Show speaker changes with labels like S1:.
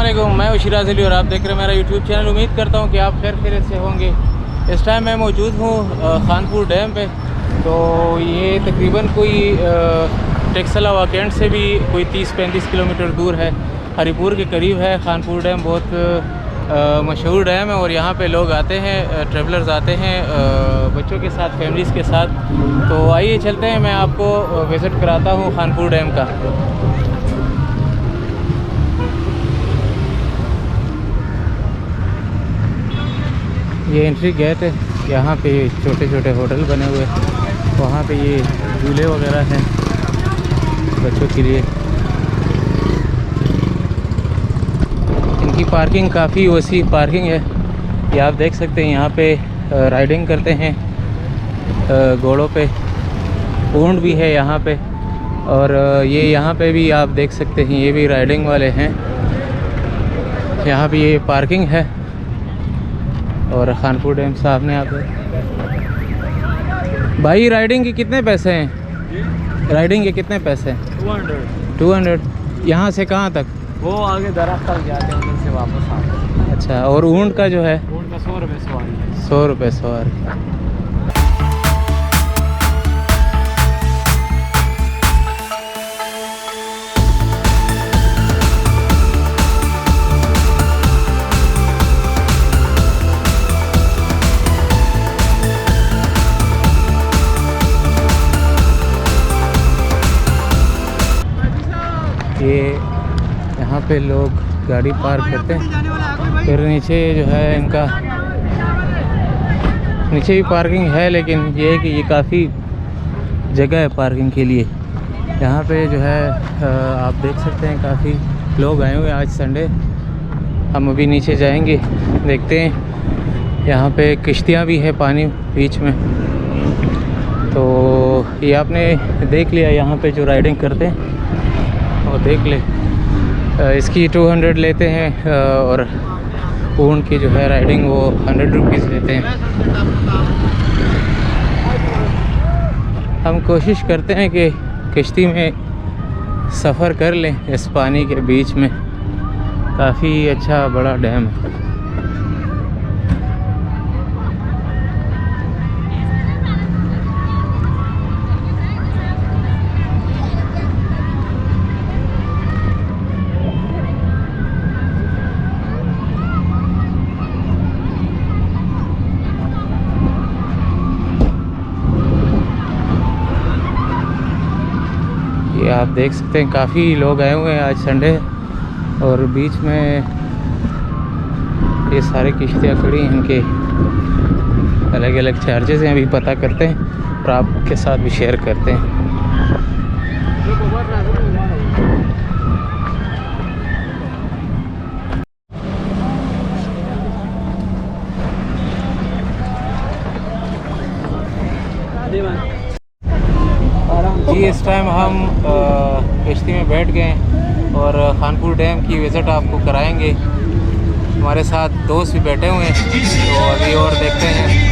S1: वालेकुम, मैं हूं शिराज अली और आप देख रहे हैं मेरा यूट्यूब चैनल। उम्मीद करता हूं कि आप खैरियत से होंगे। इस टाइम मैं मौजूद हूं खानपुर डैम पे। तो ये तकरीबन कोई टेक्सला कैंट से भी कोई 30-35 किलोमीटर दूर है, हरिपुर के करीब है। खानपुर डैम बहुत मशहूर डैम है और यहाँ पे लोग आते हैं, ट्रैवलर्स आते हैं बच्चों के साथ, फैमिलीज़ के साथ। तो आइए चलते हैं, मैं आपको विज़िट कराता हूँ खानपुर डैम का। ये एंट्री गेट है। यहाँ पे छोटे छोटे होटल बने हुए हैं, वहाँ पे ये झूले वगैरह हैं बच्चों के लिए। इनकी पार्किंग काफ़ी वसी पार्किंग है, ये आप देख सकते हैं। यहाँ पे राइडिंग करते हैं घोड़ों पे, ऊंट भी है यहाँ पे। और ये यहाँ पे भी आप देख सकते हैं, ये भी राइडिंग वाले हैं। यहाँ पे ये पार्किंग है। और खानपुर डैम सामने आप भाई, राइडिंग के कितने पैसे हैं? राइडिंग के कितने पैसे हैं? 200। यहाँ से कहाँ तक?
S2: वो आगे दरख्त तक जाते हैं, उधर से वापस आते हैं।
S1: अच्छा, और ऊंट का जो है?
S2: ऊंट का 100 रुपये सवारी।
S1: 100 रुपये सवारी। ये यहाँ पे लोग गाड़ी पार्क करते हैं, फिर नीचे जो है इनका नीचे भी पार्किंग है, लेकिन ये है कि ये काफ़ी जगह है पार्किंग के लिए। यहाँ पे जो है आप देख सकते हैं काफ़ी लोग आए हुए हैं। आज संडे, हम अभी नीचे जाएंगे, देखते हैं। यहाँ पे किश्तियाँ भी है पानी बीच में। तो ये आपने देख लिया यहाँ पे जो राइडिंग करते हैं, और देख ले। इसकी 200 लेते हैं और ऊंट की जो है राइडिंग वो 100 रुपीज़ लेते हैं। हम कोशिश करते हैं कि किश्ती में सफ़र कर लें इस पानी के बीच में। काफ़ी अच्छा बड़ा डैम है। ये आप देख सकते हैं काफ़ी लोग आए हुए हैं आज संडे, और बीच में ये सारी किश्तियाँ खड़ी हैं। इनके अलग अलग चार्जेस हैं, अभी पता करते हैं और आपके साथ भी शेयर करते हैं। जी, इस टाइम हम किश्ती में बैठ गए और खानपुर डैम की विज़िट आपको कराएंगे। हमारे साथ दोस्त भी बैठे हुए हैं, तो अभी और देखते हैं